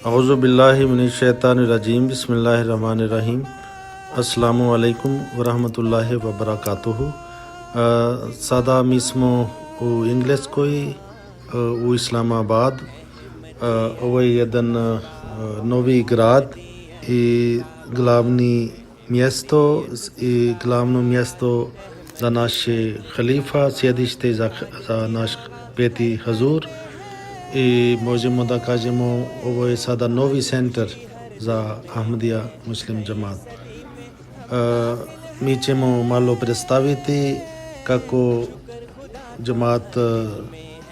औज़ु बिल्लाहि मिनश शैतानिर रजीम बिस्मिल्लाहिर रहमानिर रहीम Assalamu alaikum wa rahmatullahi wa barakatuhu. Sada mismo u Engleskoj u Islamabad. Ovo je jedan novi grad i glavno mjesto za naše halifa, sjedište za naš peti hazur. I možemo da kažemo ovo je sada novi centar za Ahmadija Muslim Džamat. Mi ćemo malo predstaviti kako Džamat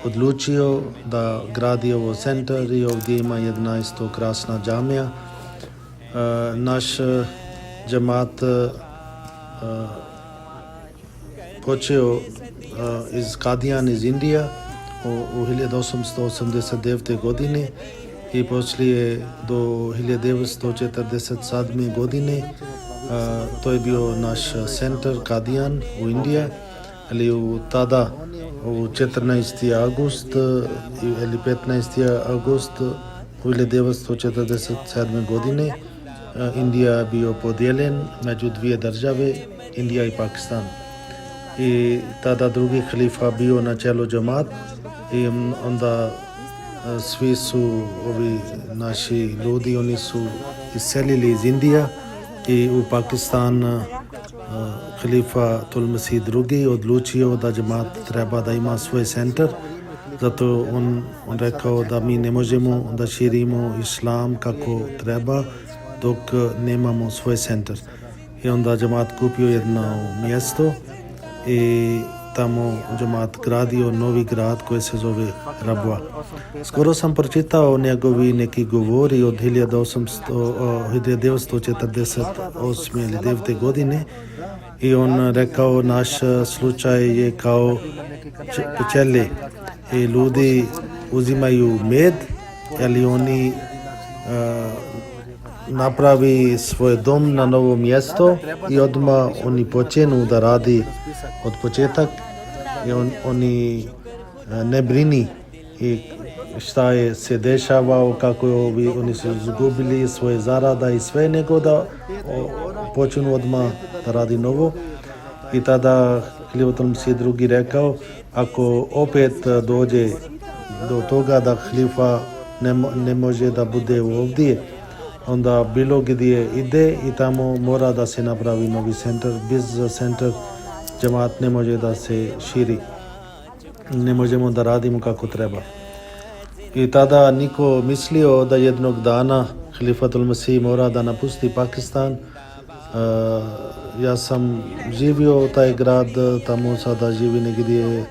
odlučio da gradi ovo centar i ovdje ima jedna isto krasna džamija. Naš Džamat počeo iz Kadijan iz Indije u 1889. godine i poslije do 1947. godine to je bio naš centar Kadijan u Indiji, ali tada u 14. august ili 15. august u 1947. godine Indija je bio podijeljen među dvije države, Indija i Pakistan. I tada drugi halifa bio na čelu Džamat i onda svi su ovi naši ljudi, oni su iselili iz Indije i u Pakistan halifa Tul Masih II odlučio da Džamat treba da ima svoj centar. Zato on rekao da mi ne možemo da širimo islam kako treba dok nemamo svoj centar. I onda Džamat kupio jedno mjesto i tamo Džamat gradio novi grad koji se zove Rabwa. Skoro sam pročitao njegovi neki govori od 1948. ili 9. godine i on rekao naš slučaj je kao pčele i ljudi uzimaju med, ali oni napravi svoj dom na novo mjesto i odmah oni počenu da radi od početak i oni ne brini i šta je se dešavao, kako oni su izgubili svoje zarada i sve, nego da počnu odmah da radi novo. I tada halifa Tul Masih II rekao, ako opet dođe do toga da halifa ne može da bude ovdje, onda bilo gdje ide i tamo mora da se napravi novi centar. Bez centar Džamat ne može da se širi. Ne možemo da radimo kako treba. I tada niko mislio da jednog dana halifa Tul Masih mora da napusti Pakistan. Ja sam živio taj grad, tamo sada živi negdje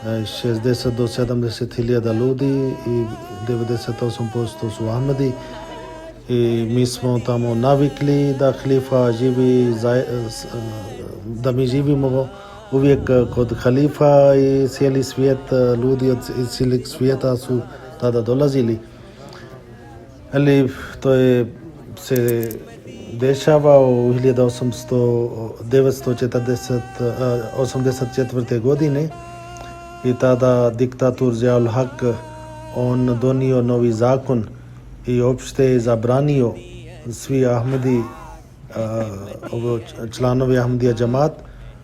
60 do 70 hiljada ljudi i 98% su Ahmadi. I mi smo tamo navikli da halifa živi, da mi živimo uvijek kod halifa i cijeli svijet, ljudi iz cijelog svijeta su tada dolazili. Ali to je se dešava u 1984. godine i tada diktator Ziaul Haq on donio novi zakon i opšte je zabranio svi Ahmadi, članovi Ahmadija Džamat,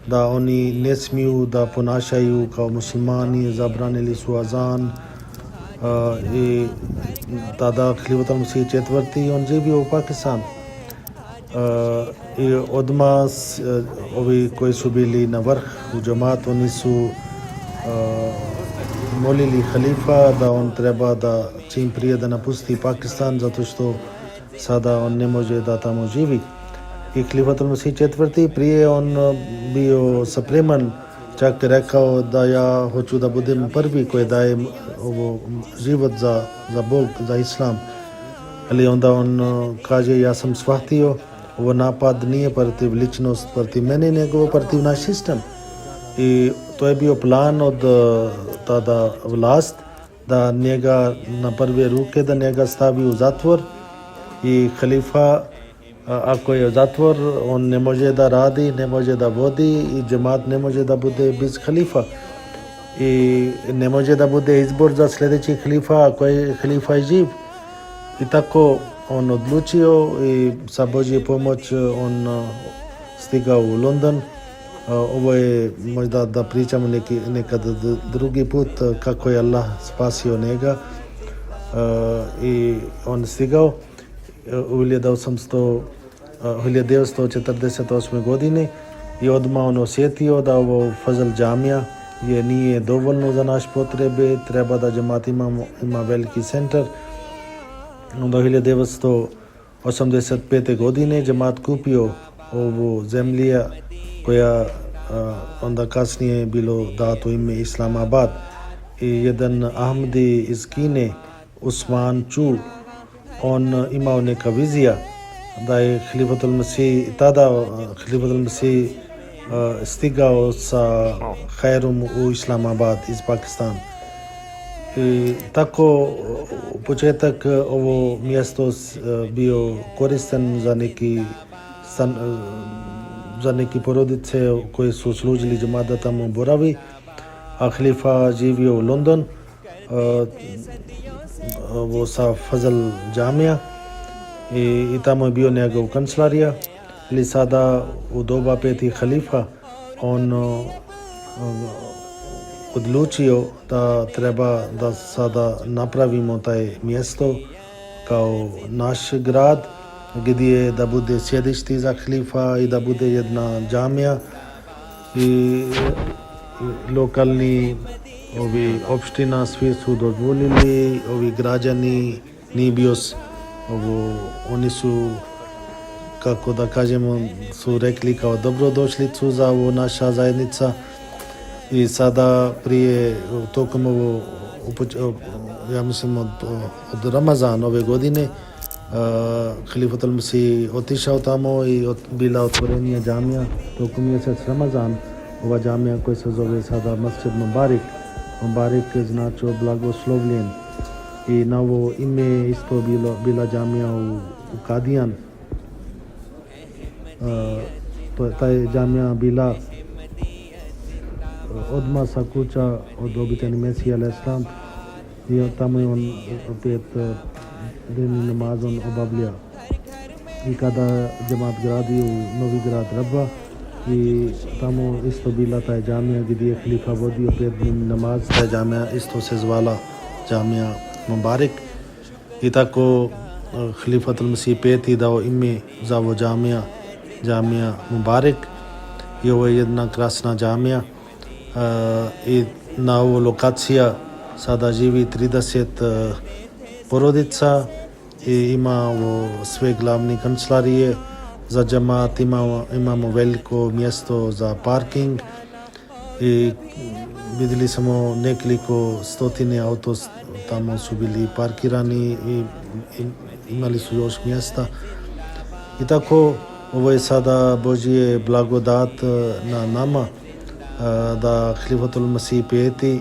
da oni ne smiju da ponašaju kao muslimani, zabranili su azan. I tada halifa Tul Masih IV on živio u Pakistanu. I odmah ovi koji su bili na vrh u Džamat, oni su molili halifa da on treba da čim prije da napusti Pakistan zato što sada on ne može da tamo živi. I halifa Tul Masih IV prije on bio spreman, čak rekao da ja hoću da budem prvi koji daje ovo život za Bog, za Islam. Ali onda on kaže, ja sam shvatio, ovo napad nije protiv ličnost, protiv mene, nego protiv naš sistem. I to je bio plan od tada vlast da njega na prve ruke da njega stavi u zatvor i halifa ako je zatvor on ne može da radi, ne može da vodi i Džamat ne može da bude bez halifa. i ne može da bude izbor za sljedeći halifa ako je halifa je živ. I tako on odlučio i sa Božje pomoć on stigao u London. Ovo je možda da pričamo nekad drugi put kako je Allah spasio njega. I on stigao u 1948. godine i odmah on osjetio da ovo Fazl džamija nije dovoljno za naše potrebe, treba da džemat ima veliki centar. Onda 1985. godine džemat kupio ovu zemlju koja onda kasnije je bilo dato ime Islamabad. I jedan Ahmadi iz Kine, Usman Chu, on imao neka vizija da je Halifatul Masih, tada Halifatul Masih stigao sa Khairom u Islamabad iz Pakistana. I tako u početak ovo mjesto bio koristan za neki porodice koje su služili džemat da tamo boravi, a halifa živio u London ovo sa Fazl džamija i tamo je bio njegov kancelarija. Ili sada u doba petih halifa on odlučio da treba da sada napravimo taj mjesto kao naš grad gdje da bude sjedište za halifa i da bude jedna džamija i lokalni opština svi su dozvolili, ovi građani nije bio oni su, kako da kažemo, su rekli kao dobrodošlicu za ovo naša zajednica. I sada prije tokom ovo, ja mislim od Ramazana ove godine, Halifatul Masih otišao tamo i bila otvorenija džamija tokom mjesec Ramazan. Ova džamija koja se zove sada Masjid Mubarak. Mubarak znači blagoslovljen. I na ovo ime isto bila džamija u Kadijan. Taj džamija bila odmah sa kuća od obitelji Mesija al-Islam i tamo je on opet dnevni namaz on obavlja. I kada džemat gradi u Novi grad Rabba i tamo isto bila taj džamija gdje je halifa vodio opet dnevni namaz, ta džamija isto se zvala džamija Mubarak. I tako Halifatul Masih peti dao ime za ovo džamija Mubarak i ovo je jedna krasna džamija. I na ovu lokacija sada živi 30 porodica i ima sve glavne kancelarije za džemat, imamo veliko mjesto za parking i vidjeli smo nekoliko stotine auto tamo su bili parkirani i imali su još mjesta. I tako ovo je sada Božje blagodat na nama da Halifatul Masih peti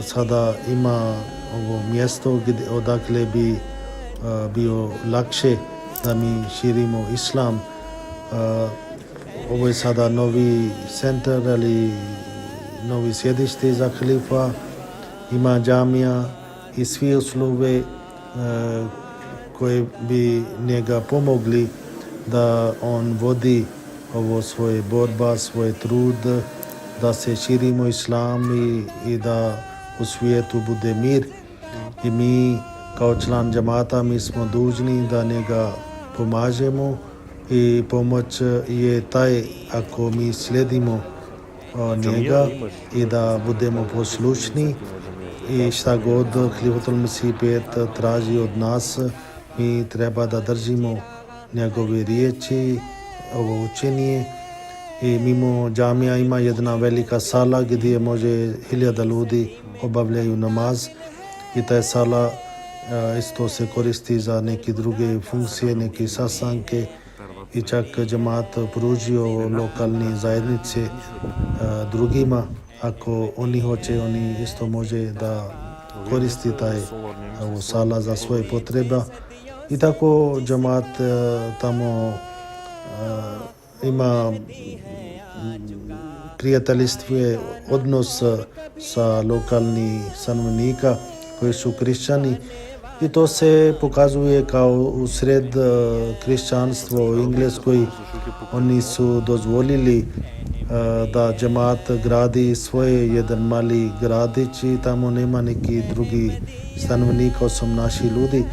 sada ima ovo mjesto odakle bi bio lakše da mi širimo islam. Ovo je sada novi centar ali novi sjedište za halifa, ima džamija i svi usluge koje bi njega pomogli da on vodi ovo svoje borba, svoj trud, da se širimo islam i da u svijetu bude mir. I mi kao član džemata mi smo dužni da njega pomažemo i pomoć je taj ako mi slijedimo njega i da budemo poslušni i šta god Halifatul Masih pet traži od nas, mi treba da držimo njegove riječi, ovo učenje. I mimo džamija ima jedna velika sala gdje može 1000 ljudi obavljaju namaz i ta sala isto se koristi za neke druge funkcije, neke sastanke i čak džemat pružio lokalne zajednice drugima. Ako oni hoće, oni isto može da koristi taj sala za svoje potrebe. I tako džemat tamo ima prijateljstvuje odnos sa lokalni stanovnika koji su kršćani i to se pokazuje kao usred kršćanstvo u Engleskoj. Oni su dozvolili da džemat gradi svoje jedan mali gradić i tamo nema neki drugi stanovnika osim naši ljudi.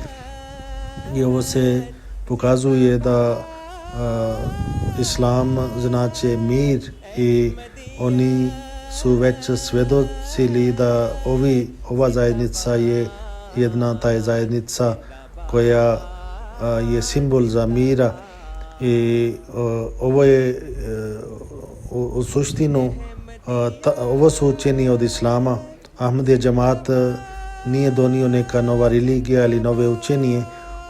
I ovo se pokazuje da islam znači mir i oni su već svjedočili da ova zajednica je jedna ta zajednica koja je simbol za mira i ovo je u suštinu ovo su učeni od islama. Ahmadija džemat nije donio neka nova religija ili nove učenje.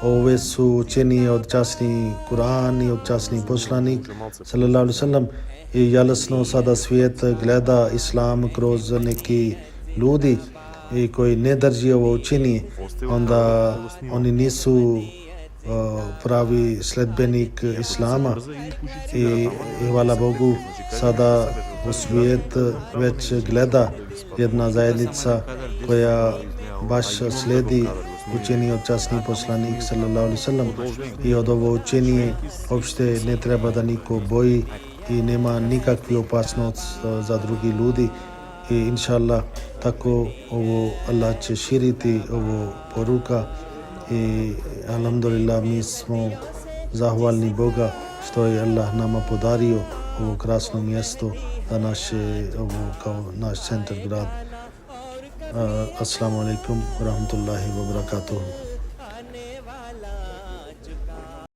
Ove su učenje od časni Kur'an i od časni poslanik sallallahu alaihi wasallam i jasno sada svijet gleda islam kroz neki ljudi i koji ne drži ovo učenje, onda oni nisu pravi sledbenik islama i hvala Bogu sada u svijet već gleda jedna zajednica koja baš slijedi učenje od časni poslanik sallallahu alaihi wasallam i od ovo učenje uopšte ne treba da niko boji i nema nikakve opasnost za drugi ljudi i inša Allah tako ovo Allah će širiti ovo poruka i alhamdulillah mi smo zahvalni Boga što je Allah nama podario ovo krasno mjesto da naše ovo kao naš centar grad. Assalamu alaikum wa rahmatullahi wa barakatuhu.